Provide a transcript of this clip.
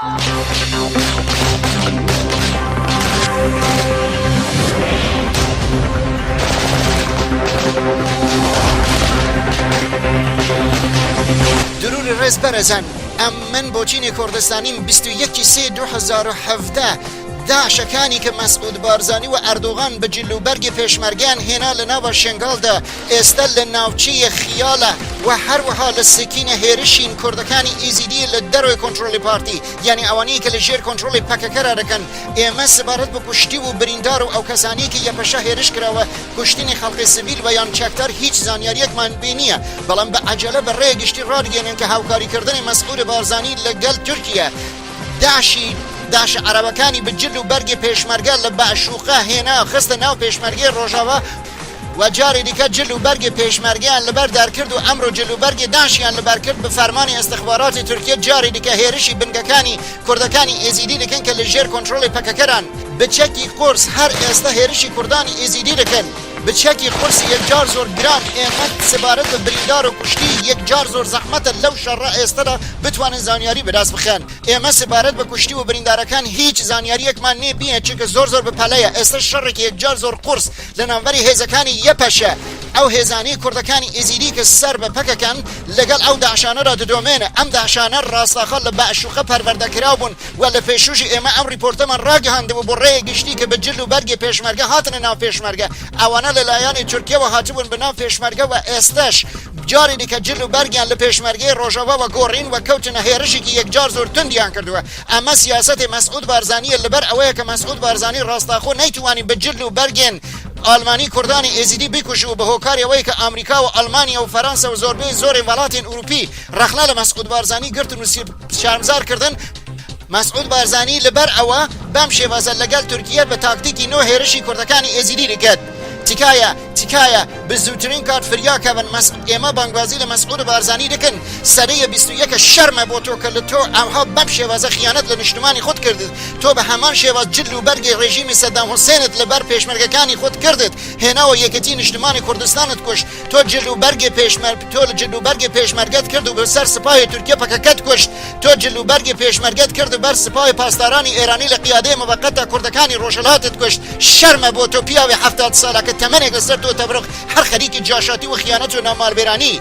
درود رز برزن من بۆچینی کوردستانیم 21/3/2017 داعشەکانی کە مەسعود بارزانی و ئەردۆغان بە جلوبەرگی پێشمەرگیان هێنا لە ناوە شنگالدا ئێستا لە ناوچەیە خیالە و هەروەها لە سکینە هێرشین کوردەکانی ئیزیدی لە دەروی کۆنتڕۆلی پارتی یعنی ئەوانەی کە لە ژێر کۆنتڕۆلی پەکەکەرا دەکەن ئێمە سەبارەت بە کوشتی و بریندار و ئەو کەسانی کە یەپەشە هێرش کراوە کوشتنی خەڵقی سیڤیل و یان چەکدار هیچ زانیاریەکمان پێ نییە بەڵام بە عەجەلە بە ڕێ گشتی ڕادگەێنن کە هاوکاریکردنی مەسعود بارزانی لەگەڵ تورکیا داعش عەرەبەکانی بجل و بەرگی پێشمەرگە لە بەعشوقە هێنا خستە ناو پێشمەرگەی ڕۆژاوا و جاری دیکە جل و بەرگی پێشمەرگیان لەبەر دەرکرد و ئەمڕۆ جل و بەرگی داعشیان لەبەر کرد بە فەرمانی ئەستەخباراتی تورکیا جاری دیکە هێرشی بنگەکانی کوردەکانی ئێزیدی دەکەن کە لە ژێر کۆنتڕۆلی پەکەکەران بچەکی قورس هەر ئێستا هێرشی کوردانی ئێزیدی دەکەن بچەکی قورسی یەکجار زۆر گران ئێمە سەبارەت بە بریندار و کوشتی یەکجار زۆر زەحمەتە لەو شەڕە ئێستادا بتوانن زانیاری بەدەست بخەن ئێمە سەبارەت بە کوشتی و بریندارەکان هیچ زانیاریەکمان نییە بیە چونکە زۆر بەپەلەیە ئێستا شەڕێکی یەکجار زۆر قورس لە ناوبەری هێزەکانی یەپەشە ئەو هێزانی کوردەکانی ئێزیدی کە سەر بە پەکەکەن لەگەڵ ئەو داعشانەدا دەدۆمێنە ئەم داعشانە ڕاستەخە لە بەعشوقە پەروەردەکراو بوون و لە پێشوژی ئێمە ئەم ریپۆرتەمان ڕاگەهاندبوو بۆ ڕێیە گشتی کە بە جل و بەرگی پێشمەرگە هاتنە ناو پێشمەرگە ئەوانە لەلایەنی تورکیەوە هاتبوون بە ناو پێشمەرگە و ئێستاش جاری دیکە جل و بەرگیان لە پێشمەرگەی ڕۆژەوە و گۆڕین و کەوتنە هێرشێکی یەکجار زۆر توندیان کردووە ئەمە سیاسەتی مەسعود بارزانیە لەبەر ئەوەیە کە مەسعود بارزانی ڕاستەخۆ نەیتوانی بە جل و بەرگێن ئالمانی کوردانی ئێزیدی بیکوژ و بە هۆکاریەوەی کە ئەمریکا و ئەڵمانیا و فەرەنسا و زۆربەی زۆری وڵاتین ئوروپی ڕەخنە لە مەسعود بارزانی گرتن و شارمزار کردن مەسعود بارزانی لەبەر ئەوە بەم شێوازە لەگەڵ تورکیا بە تاکتیکی نۆ هێرشی کوردەکانی ئێزیدی دەکات تکایە بزووترین کات فریاکەون ئێمە بانگوازی لە مەسعود بارزانی دەکەن سەدەیە 21 شەرمە بۆ تۆ کە لە تۆ ئەمها بەم شێوازە خیانەت لە نیشتمانی خۆت کردت تۆ بە هەمان شێواز جل و بەرگی ڕێژیمی سەدام حوسێنت لەبەر پێشمەرگەکانی خۆت کردت هێناوە یەکەتی نیشتمانی کوردستانت کوشت تۆ جل و بەرگی پێشمەرگەت کرد و بەسەر سپاهی تورکیا پەکەکەت کوشت تۆ جل و بەرگی پێشمەرگەت کرد و بەر سپاهی پاسدارانی ئێرانی لە قیادەی مەوەقەتە کوردەکانی ڕۆژهەڵاتت کوشت شەرمە بۆ تۆ پیاوی 70 ساڵە کە تەمەنێک لەسەر تۆ تەبرق هەر خەریکی جاشاتی و خیانەت و نامالبێرانی